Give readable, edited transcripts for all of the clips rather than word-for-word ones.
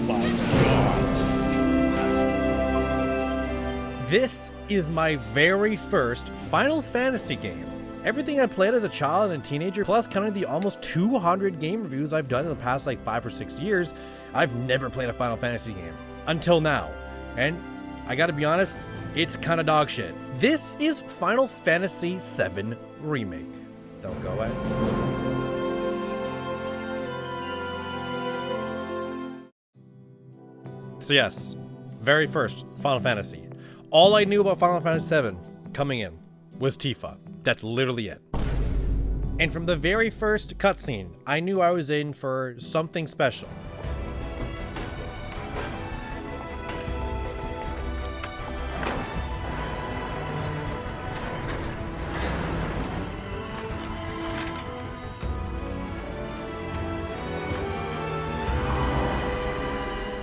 my god. This is my very first Final Fantasy game. Everything I played as a child and a teenager, plus counting the almost 200 game reviews I've done in the past like 5 or 6 years, I've never played a Final Fantasy game. Until now. And I gotta be honest, it's kinda dog shit. This is Final Fantasy VII Remake. Don't go away. So yes, very first Final Fantasy. All I knew about Final Fantasy VII coming in was Tifa. That's literally it. And from the very first cutscene, I knew I was in for something special.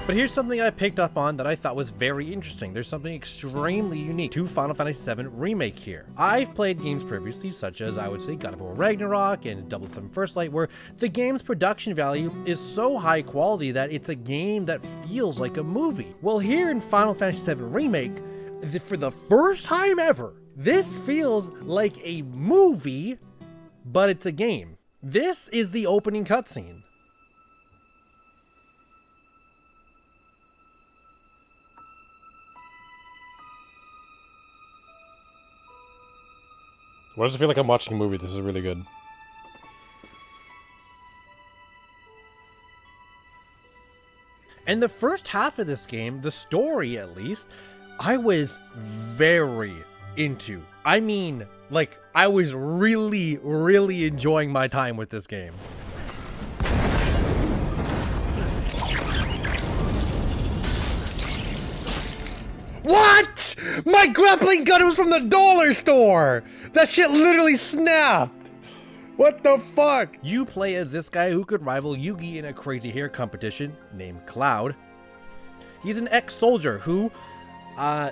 But here's something I picked up on that I thought was very interesting. There's something extremely unique to Final Fantasy VII Remake here. I've played games previously, such as I would say God of War Ragnarok and 007 First Light, where the game's production value is so high quality that it's a game that feels like a movie. Well, here in Final Fantasy VII Remake, for the first time ever, this feels like a movie, but it's a game. This is the opening cutscene. Why does it feel like I'm watching a movie? This is really good. And the first half of this game, the story at least, I was very into. I mean, like, I was really, really enjoying my time with this game. What? My grappling gun was from the dollar store! That shit literally snapped! What the fuck? You play as this guy who could rival Yugi in a crazy hair competition named Cloud. He's an ex-soldier who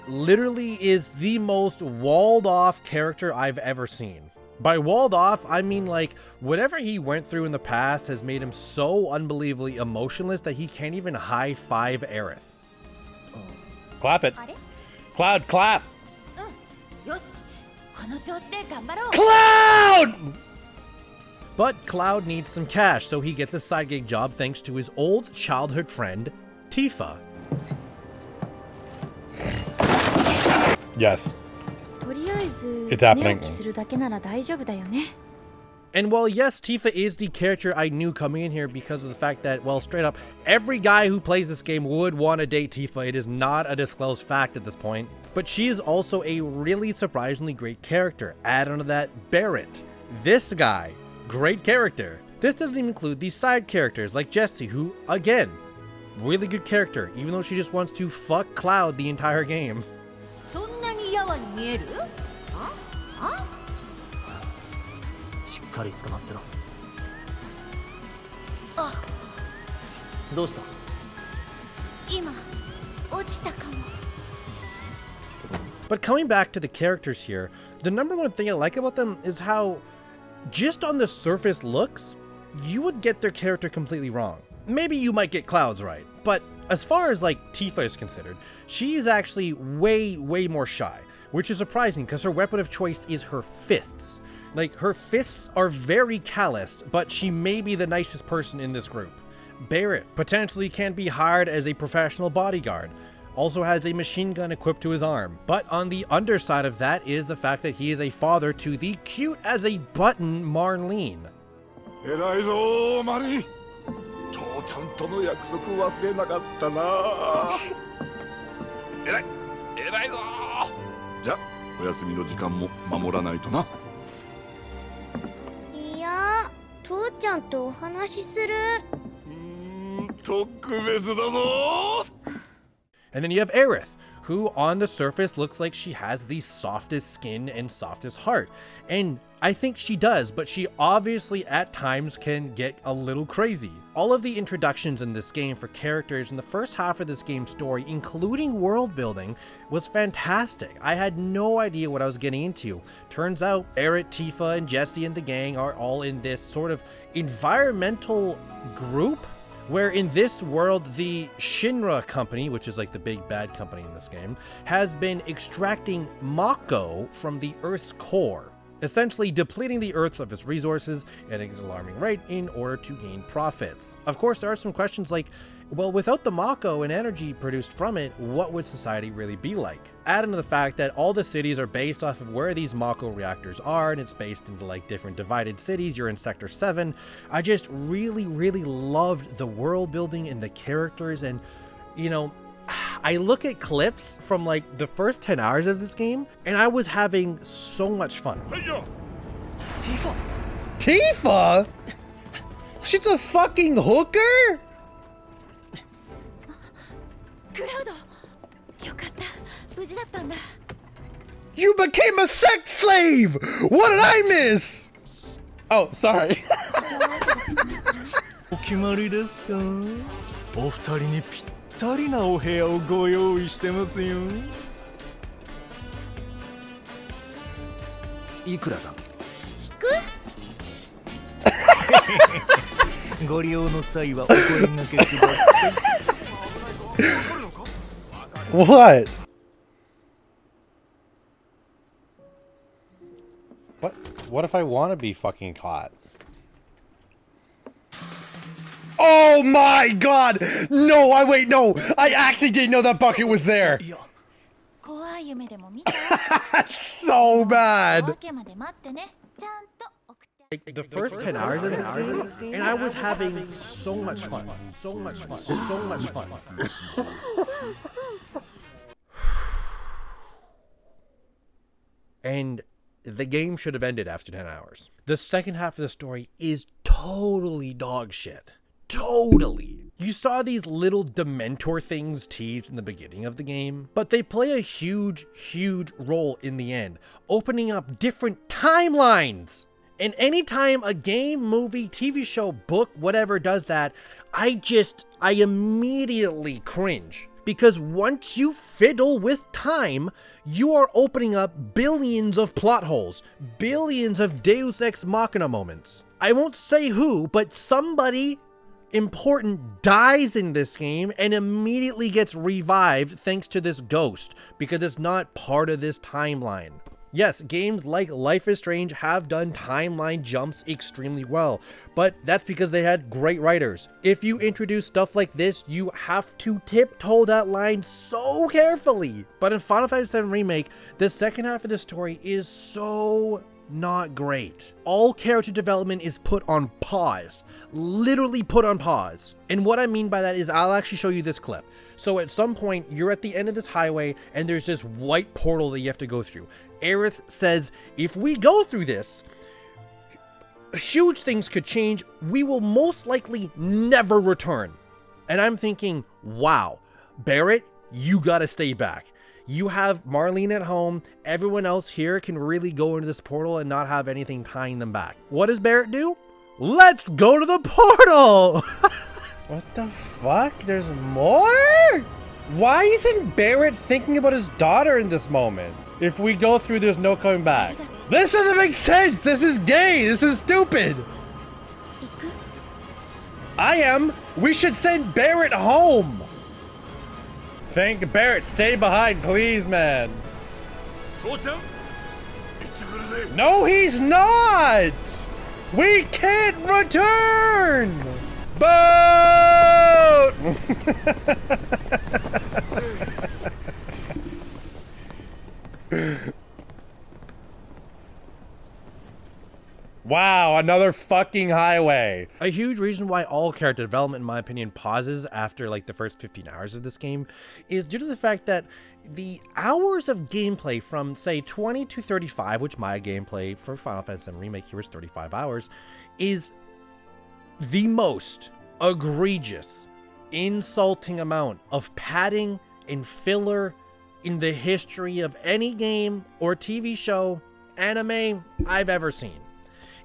literally is the most walled off character I've ever seen. By walled off, I mean like whatever he went through in the past has made him so unbelievably emotionless that he can't even high-five Aerith. Clap it. Cloud, clap! Cloud! But Cloud needs some cash, so he gets a side gig job thanks to his old childhood friend, Tifa. Yes. It's happening. And while yes, Tifa is the character I knew coming in here because of the fact that, well, straight up, every guy who plays this game would want to date Tifa. It is not a disclosed fact at this point. But she is also a really surprisingly great character. Add onto that, Barrett. This guy, great character. This doesn't even include these side characters like Jessie, who, again, really good character, even though she just wants to fuck Cloud the entire game. But coming back to the characters here, the number one thing I like about them is how, just on the surface looks, you would get their character completely wrong. Maybe you might get Cloud's right, but as far as like Tifa is considered, she is actually way more shy, which is surprising because her weapon of choice is her fists. Like, her fists are very calloused, but she may be the nicest person in this group. Barrett potentially can be hired as a professional bodyguard. Also has a machine gun equipped to his arm. But on the underside of that is the fact that he is a father to the cute as a button Marlene. And then you have Aerith, who on the surface looks like she has the softest skin and softest heart. And I think she does, but she obviously at times can get a little crazy. All of the introductions in this game for characters in the first half of this game's story, including world building, was fantastic. I had no idea what I was getting into. Turns out Aerith, Tifa, and Jessie and the gang are all in this sort of environmental group where in this world, the Shinra company, which is like the big bad company in this game, has been extracting Mako from the Earth's core, essentially depleting the Earth of its resources at an alarming rate in order to gain profits. Of course, there are some questions like, well, without the Mako and energy produced from it, what would society really be like? Add into the fact that all the cities are based off of where these Mako reactors are, and it's based into like different divided cities. You're in Sector 7. I just really, really loved the world building and the characters, and you know, I look at clips from like the first 10 hours of this game, and I was having so much fun. Tifa? Tifa? She's a fucking hooker? You became a sex slave! What did I miss? Oh, sorry. お決まりですか？お二人にぴったりなお部屋をご用意してますよ。いくらだ？聞く？ご利用の際はお声掛けください。What? What if I want to be fucking caught? Oh my god! No, no! I actually didn't know that bucket was there! So bad! Like the first 10 hours of this game, and I was having so much fun. So much fun. So much fun. And the game should have ended after 10 hours. The second half of the story is totally dog shit. Totally. You saw these little Dementor things teased in the beginning of the game, but they play a huge, huge role in the end, opening up different timelines. And anytime a game, movie, TV show, book, whatever does that, I immediately cringe. Because once you fiddle with time, you are opening up billions of plot holes, billions of Deus Ex Machina moments. I won't say who, but somebody important dies in this game and immediately gets revived thanks to this ghost, because it's not part of this timeline. Yes, games like Life is Strange have done timeline jumps extremely well, but that's because they had great writers. If you introduce stuff like this, you have to tiptoe that line so carefully. But in Final Fantasy VII Remake, the second half of the story is so not great. All character development is put on pause, literally put on pause. And what I mean by that is I'll actually show you this clip. So at some point, you're at the end of this highway and there's this white portal that you have to go through. Aerith says, if we go through this, huge things could change. We will most likely never return. And I'm thinking, wow, Barrett, you gotta stay back. You have Marlene at home. Everyone else here can really go into this portal and not have anything tying them back. What does Barrett do? Let's go to the portal! What the fuck? There's more? Why isn't Barrett thinking about his daughter in this moment? If we go through, there's no coming back. This doesn't make sense! This is gay! This is stupid! We should send Barrett home! Thank Barrett, stay behind, please, man. No, he's not! We can't return! Boat! Wow, another fucking highway. A huge reason why all character development, in my opinion, pauses after like the first 15 hours of this game is due to the fact that the hours of gameplay from say 20 to 35, which my gameplay for Final Fantasy VII Remake here is 35 hours, is the most egregious, insulting amount of padding and filler in the history of any game or TV show, anime I've ever seen.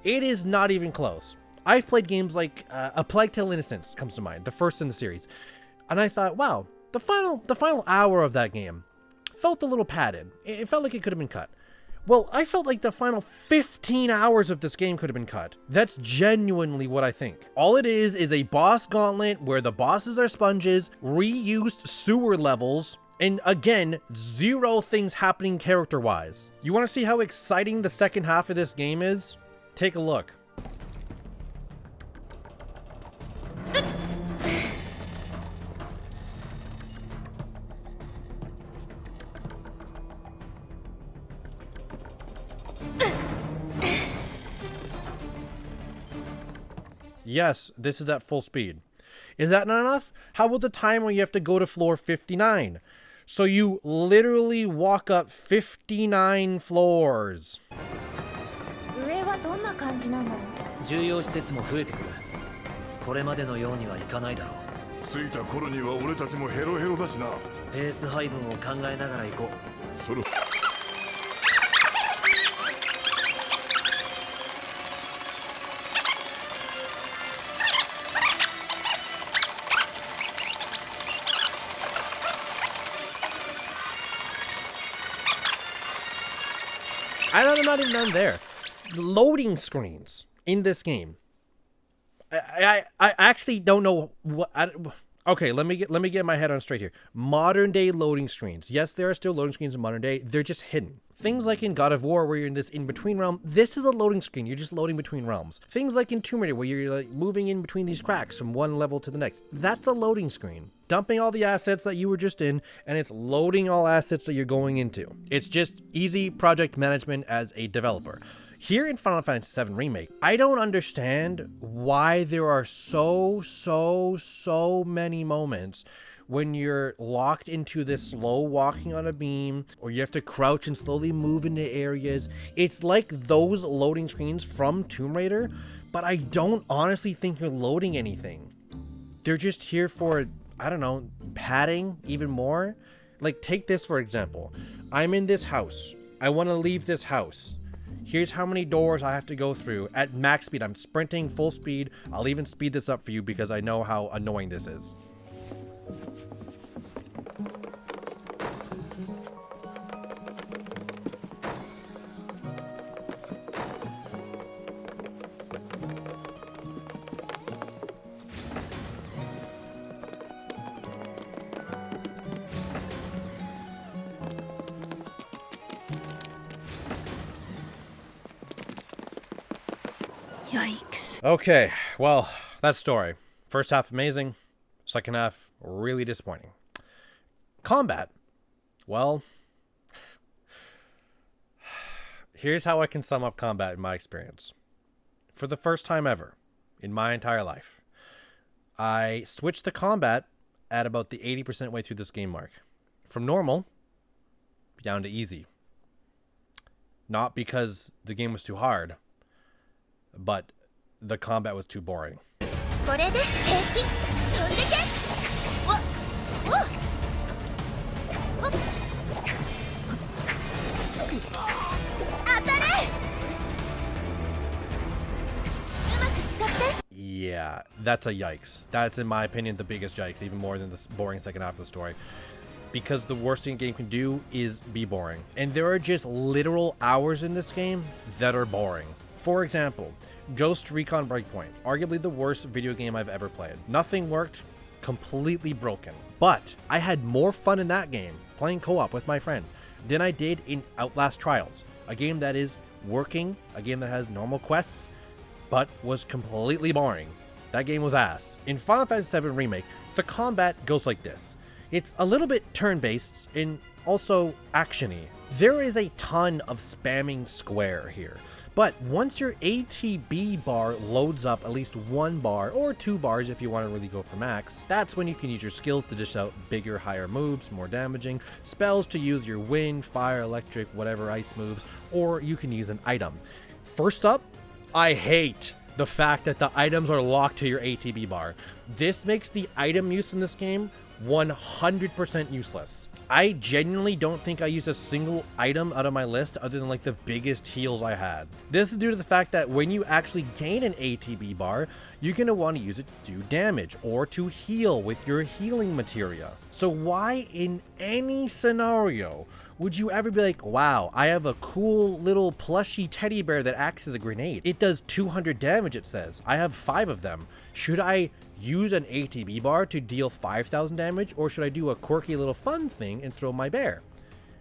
It is not even close. I've played games like A Plague Tale Innocence comes to mind, the first in the series, and I thought, wow, the final hour of that game felt a little padded. It felt like it could have been cut. Well, I felt like the final 15 hours of this game could have been cut. That's genuinely what I think. All it is a boss gauntlet where the bosses are sponges, reused sewer levels, and again, zero things happening character-wise. You want to see how exciting the second half of this game is? Take a look. Yes, this is at full speed. Is that not enough? How about the time where you have to go to floor 59? So you literally walk up 59 floors. 上はどんな感じなの？重要施設も増えてくる。これまでのようにはいかないだろう。着いた頃には俺たちもヘロヘロだしな。ペース配分を考えながら行こう。それ I'm not even done there. The loading screens in this game. I actually don't know what. Okay, let me get my head on straight here. Modern day loading screens. Yes, there are still loading screens in modern day. They're just hidden. Things like in God of War, where you're in this in-between realm, this is a loading screen. You're just loading between realms. Things like in Tomb Raider, where you're like moving in between these cracks from one level to the next. That's a loading screen. Dumping all the assets that you were just in, and it's loading all assets that you're going into. It's just easy project management as a developer. Here in Final Fantasy VII Remake, I don't understand why there are so many moments when you're locked into this slow walking on a beam, or you have to crouch and slowly move into areas. It's like those loading screens from Tomb Raider, but I don't honestly think you're loading anything. They're just here for, I don't know, padding even more. Like, take this for example. I'm in this house. I want to leave this house. Here's how many doors I have to go through at max speed. I'm sprinting full speed. I'll even speed this up for you because I know how annoying this is. Yikes. Okay, well, that story. First half amazing, second half really disappointing. Combat. Well, here's how I can sum up combat in my experience. For the first time ever in my entire life, I switched the combat at about the 80% way through this game mark. From normal down to easy. Not because the game was too hard, but the combat was too boring. これで平気飛んでけわっわっわっ当たれうまく使って Yeah, that's a yikes. That's, in my opinion, the biggest yikes, even more than the boring second half of the story. Because the worst thing a game can do is be boring. And there are just literal hours in this game that are boring. For example, Ghost Recon Breakpoint, arguably the worst video game I've ever played. Nothing worked, completely broken. But I had more fun in that game, playing co-op with my friend, than I did in Outlast Trials, a game that is working, a game that has normal quests, but was completely boring. That game was ass. In Final Fantasy VII Remake, the combat goes like this. It's a little bit turn-based and also action-y. There is a ton of spamming square here. But once your ATB bar loads up at least one bar, or two bars if you want to really go for max, that's when you can use your skills to dish out bigger, higher moves, more damaging, spells to use your wind, fire, electric, whatever ice moves, or you can use an item. First up, I hate the fact that the items are locked to your ATB bar. This makes the item use in this game 100% useless. I genuinely don't think I used a single item out of my list other than like the biggest heals I had. This is due to the fact that when you actually gain an ATB bar, you're going to want to use it to do damage or to heal with your healing materia. So why in any scenario would you ever be like, wow, I have a cool little plushy teddy bear that acts as a grenade. It does 200 damage, it says. I have 5 of them. Should I use an ATB bar to deal 5,000 damage, or should I do a quirky little fun thing and throw my bear?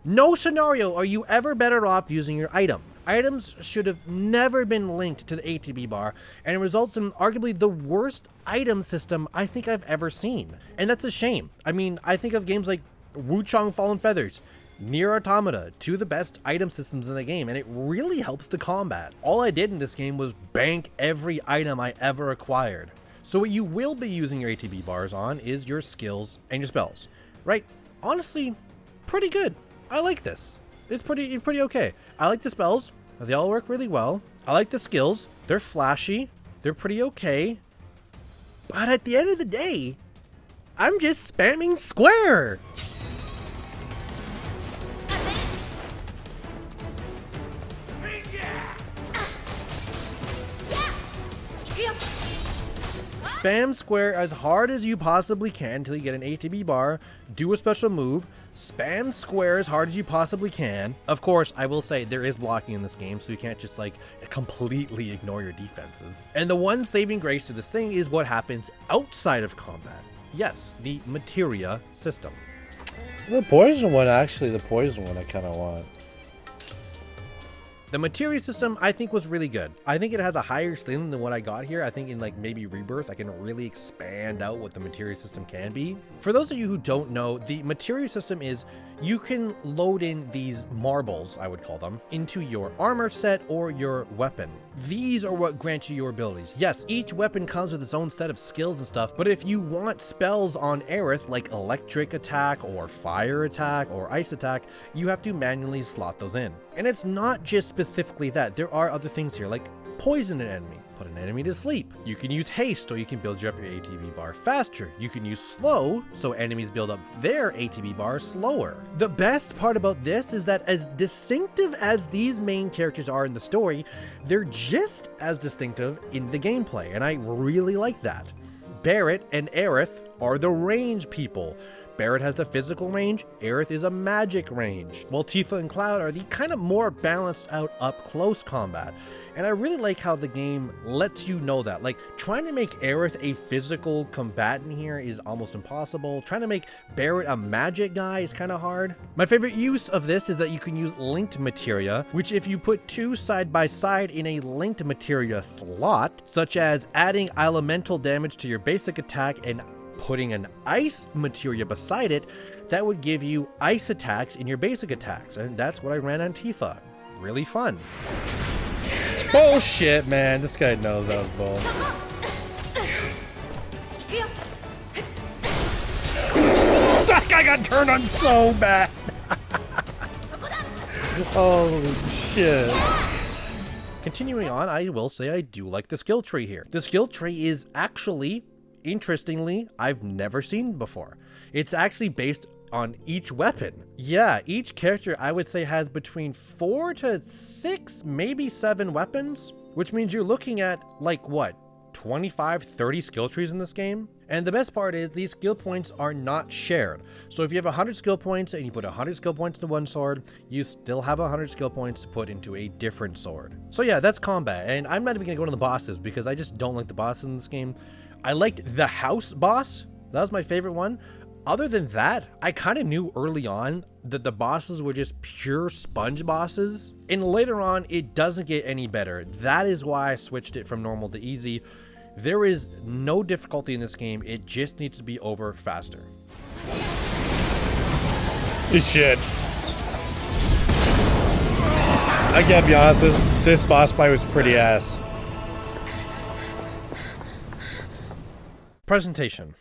No scenario are you ever better off using your item. Items should have never been linked to the ATB bar, and it results in arguably the worst item system I think I've ever seen. And that's a shame. I mean, I think of games like Wuchang Fallen Feathers, Nier Automata, 2 of the best item systems in the game, and it really helps the combat. All I did in this game was bank every item I ever acquired. So what you will be using your ATB bars on is your skills and your spells, right? Honestly, pretty good. I like this. It's pretty okay. I like the spells. They all work really well. I like the skills. They're flashy. They're pretty okay. But at the end of the day, I'm just spamming square. Spam square as hard as you possibly can until you get an ATB bar, do a special move, spam square as hard as you possibly can. Of course, I will say there is blocking in this game, so you can't just like completely ignore your defenses. And the one saving grace to this thing is what happens outside of combat. Yes, the Materia system. The poison one, actually, the poison one I kind of want. The Materia system, I think, was really good. I think it has a higher ceiling than what I got here. I think in like maybe Rebirth, I can really expand out what the Materia system can be. For those of you who don't know, the Materia system is you can load in these marbles, I would call them, into your armor set or your weapon. These are what grant you your abilities. Yes, each weapon comes with its own set of skills and stuff, but if you want spells on Aerith, like electric attack or fire attack or ice attack, you have to manually slot those in. And it's not just specifically that. There are other things here, like poison an enemy, put an enemy to sleep. You can use haste, so you can build up your ATB bar faster. You can use slow, so enemies build up their ATB bar slower. The best part about this is that as distinctive as these main characters are in the story, they're just as distinctive in the gameplay, and I really like that. Barret and Aerith are the range people. Barret has the physical range, Aerith is a magic range, while Tifa and Cloud are the kind of more balanced out up close combat. And I really like how the game lets you know that. Like, trying to make Aerith a physical combatant here is almost impossible. Trying to make Barret a magic guy is kind of hard. My favorite use of this is that you can use linked materia, which if you put 2 side by side in a linked materia slot, such as adding elemental damage to your basic attack and putting an ice materia beside it, that would give you ice attacks in your basic attacks, and that's what I ran on Tifa. Really fun. Bullshit, man. This guy knows that was bull. That guy got turned on so bad. Holy shit. Continuing on, I will say I do like the skill tree here. The skill tree is actually, interestingly, I've never seen before. It's actually based on each weapon. Yeah, each character I would say has between 4 to 6, maybe 7 weapons, which means you're looking at like what, 25, 30 skill trees in this game? And the best part is these skill points are not shared. So if you have 100 skill points and you put 100 skill points into one sword, you still have 100 skill points to put into a different sword. So yeah, that's combat. And I'm not even gonna go to the bosses because I just don't like the bosses in this game. I liked the house boss. That was my favorite one. Other than that, I kind of knew early on that the bosses were just pure sponge bosses. And later on, it doesn't get any better. That is why I switched it from normal to easy. There is no difficulty in this game. It just needs to be over faster. This shit. I gotta be honest, this boss fight was pretty ass. Presentation.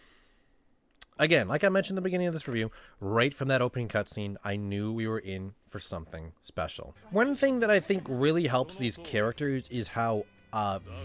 Again, like I mentioned at the beginning of this review, right from that opening cutscene, I knew we were in for something special. One thing that I think really helps these characters is how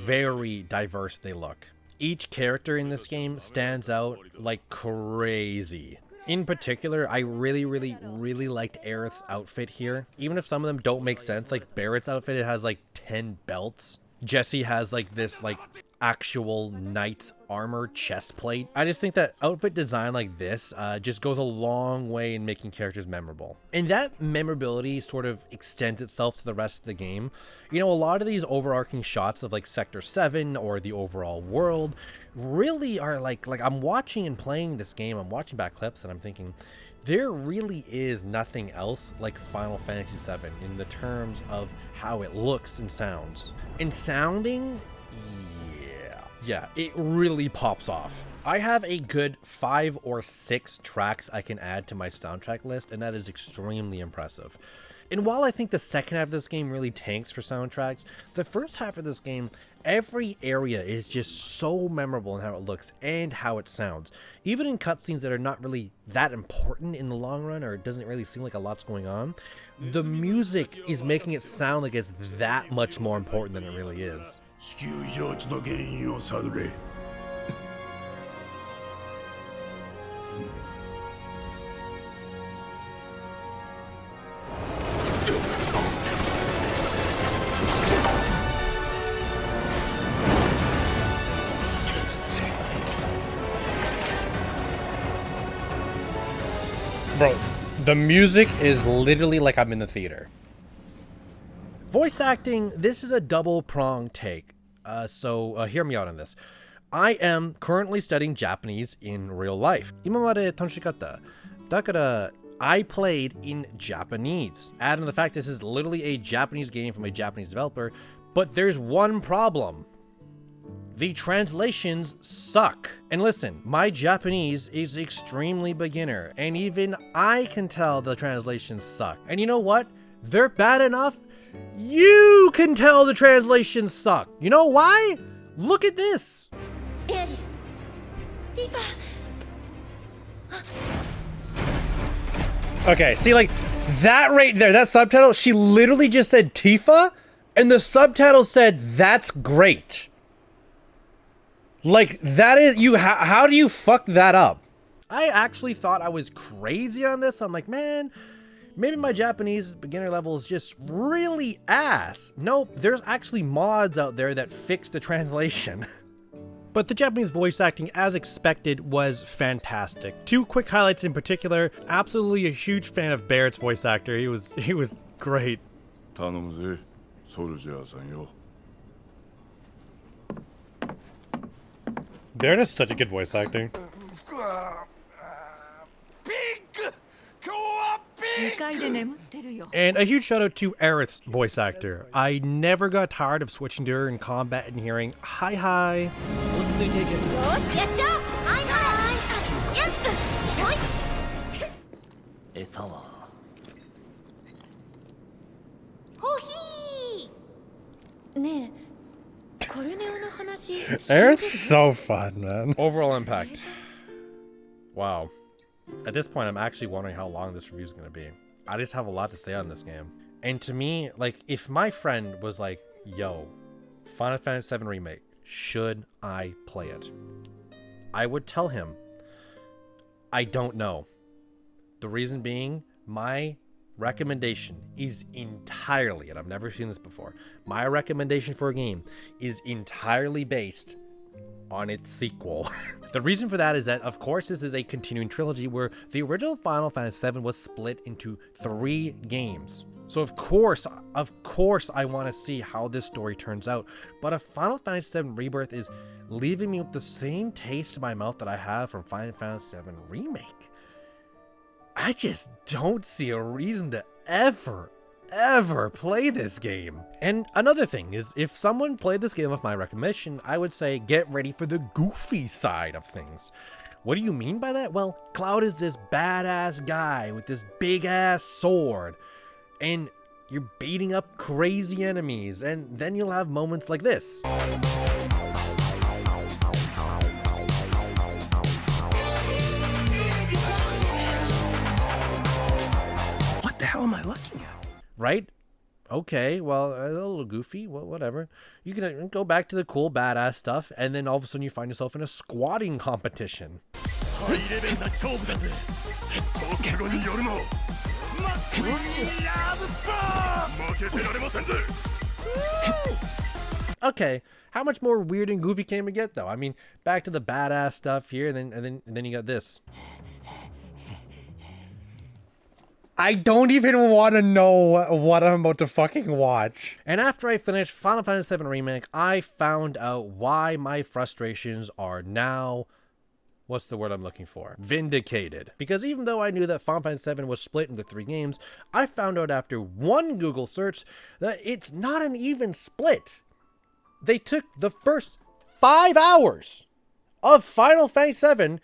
very diverse they look. Each character in this game stands out like crazy. In particular, I really liked Aerith's outfit here. Even if some of them don't make sense, like Barret's outfit, it has like 10 belts. Jessie has like this like actual knight's armor chest plate. I just think that outfit design like this just goes a long way in making characters memorable. And that memorability sort of extends itself to the rest of the game. You know, a lot of these overarching shots of like Sector 7 or the overall world really are like I'm watching and playing this game, I'm watching back clips and I'm thinking, there really is nothing else like Final Fantasy VII in the terms of how it looks and sounds. And sounding, yeah, it really pops off. I have a good 5 or 6 tracks I can add to my soundtrack list, and that is extremely impressive. And while I think the second half of this game really tanks for soundtracks, the first half of this game, every area is just so memorable in how it looks and how it sounds. Even in cutscenes that are not really that important in the long run, or it doesn't really seem like a lot's going on, the music is making it sound like it's that much more important than it really is. 地球上地の原因を探れ Bro, the music is literally like I'm in the theater. Voice acting, this is a double-pronged take, so hear me out on this. I am currently studying Japanese in real life. 今まで楽しかった。だから I played in Japanese. Add in the fact this is literally a Japanese game from a Japanese developer, but there's one problem. The translations suck. And listen, my Japanese is extremely beginner, and even I can tell the translations suck. And you know what? They're bad enough. You can tell the translations suck. You know why? Look at this. エアリスティファ Okay, see, like, that right there, that subtitle, she literally just said Tifa, and the subtitle said, that's great. Like, that is, how do you fuck that up? I actually thought I was crazy on this. I'm like, man, maybe my Japanese beginner level is just really ass. Nope, there's actually mods out there that fix the translation. But the Japanese voice acting, as expected, was fantastic. 2 quick highlights in particular. Absolutely a huge fan of Barrett's voice actor. He was great. 頼むぜソルジャーさんよ Barrett is such a good voice acting. 2階で眠ってるよ And a huge shout out to Aerith's voice actor. I never got tired of switching to her in combat and hearing, hi hi. 落ち着いていけよしやっちゃおうはいはいやっほい餌はコーヒーねえコルネオの話 Aerith's so fun, man. Overall impact. Wow. At this point, I'm actually wondering how long this review is going to be. I just have a lot to say on this game. And to me, like, if my friend was like, yo, Final Fantasy VII Remake, should I play it? I would tell him, I don't know. The reason being, my recommendation is entirely, and I've never seen this before, my recommendation for a game is entirely based on its sequel. The reason for that is that, of course, this is a continuing trilogy where the original Final Fantasy VII was split into 3 games. So of course I want to see how this story turns out. But a Final Fantasy VII Rebirth is leaving me with the same taste in my mouth that I have from Final Fantasy VII Remake. I just don't see a reason to ever play this game. And another thing is, if someone played this game with my recommendation, I would say get ready for the goofy side of things. What do you mean by that? Well, Cloud is this badass guy with this big ass sword, and you're beating up crazy enemies, and then you'll have moments like this. What the hell am I looking at? Right? Okay, well, a little goofy, well, whatever. You can go back to the cool, badass stuff, and then all of a sudden you find yourself in a squatting competition. ハイレベルな勝負だぜ覚悟によるの負けてられませんぜ Okay, How much more weird and goofy can we get, though? I mean, back to the badass stuff here, and then you got this. I don't even want to know what I'm about to fucking watch. And after I finished Final Fantasy VII Remake, I found out why my frustrations are now, what's the word I'm looking for? Vindicated. Because even though I knew that Final Fantasy VII was split into 3 games, I found out after one Google search that it's not an even split. They took the first 5 hours of Final Fantasy VII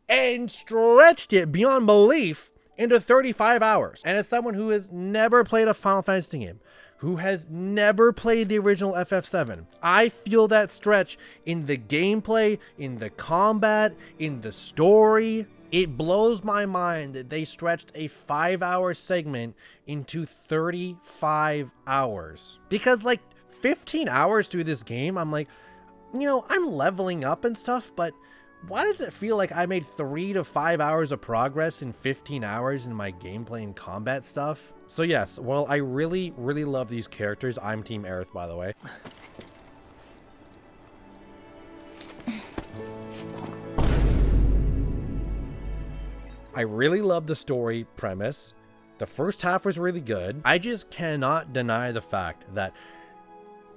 and stretched it beyond belief into 35 hours. And as someone who has never played a Final Fantasy game, who has never played the original FF7, I feel that stretch in the gameplay, in the combat, in the story. It blows my mind that they stretched a 5-hour segment into 35 hours. Because like 15 hours through this game, I'm like, you know, I'm leveling up and stuff, but why does it feel like I made 3 to 5 hours of progress in 15 hours in my gameplay and combat stuff? So yes, while I really, really love these characters, I'm Team Aerith, by the way. I really love the story premise. The first half was really good. I just cannot deny the fact that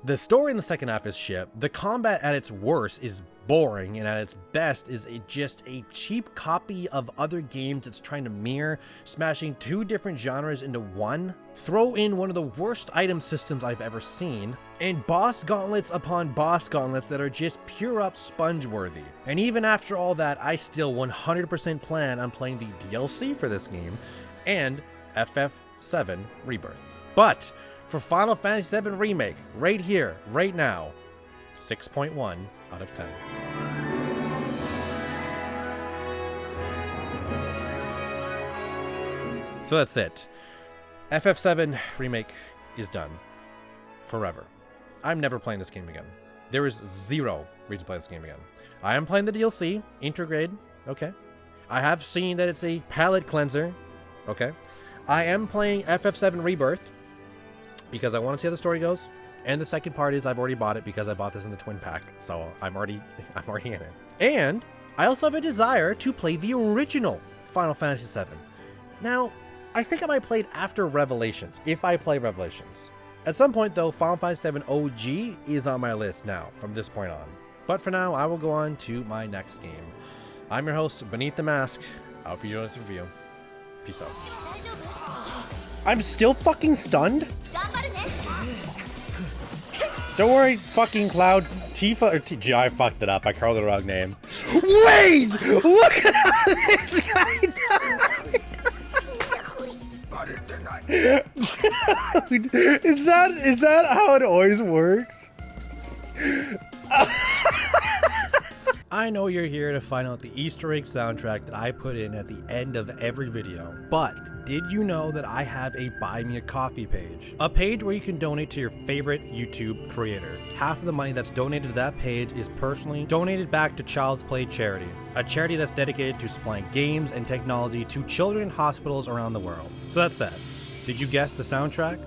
the story in the second half is shit. The combat at its worst is boring, and at its best is just a cheap copy of other games it's trying to mirror, smashing 2 different genres into one. Throw in one of the worst item systems I've ever seen, and boss gauntlets upon boss gauntlets that are just pure up sponge worthy. And even after all that, I still 100% plan on playing the DLC for this game and FF7 Rebirth. But for Final Fantasy VII Remake, right here, right now, 6.1 out of 10. So that's it. FF7 Remake is done. Forever. I'm never playing this game again. There is 0 reason to play this game again. I am playing the DLC, Intergrade, okay. I have seen that it's a palate cleanser, okay. I am playing FF7 Rebirth, because I want to see how the story goes. And the second part is I've already bought it because I bought this in the twin pack, so I'm already in it. And I also have a desire to play the original Final Fantasy VII. Now, I think I might play it after Revelations, if I play Revelations. At some point though, Final Fantasy VII OG is on my list now, from this point on. But for now, I will go on to my next game. I'm your host, Beneath the Mask. I hope you enjoyed this review. Peace out. I'm still fucking stunned? Don't worry, fucking Cloud. Tifa, or Gee, I fucked it up. I called the wrong name. Wait! Look at how this guy died! Dude, is that how it always works? I know you're here to find out the Easter egg soundtrack that I put in at the end of every video, but did you know that I have a Buy Me a Coffee page? A page where you can donate to your favorite YouTube creator. Half of the money that's donated to that page is personally donated back to Child's Play Charity, a charity that's dedicated to supplying games and technology to children in hospitals around the world. So that's that. Did you guess the soundtrack?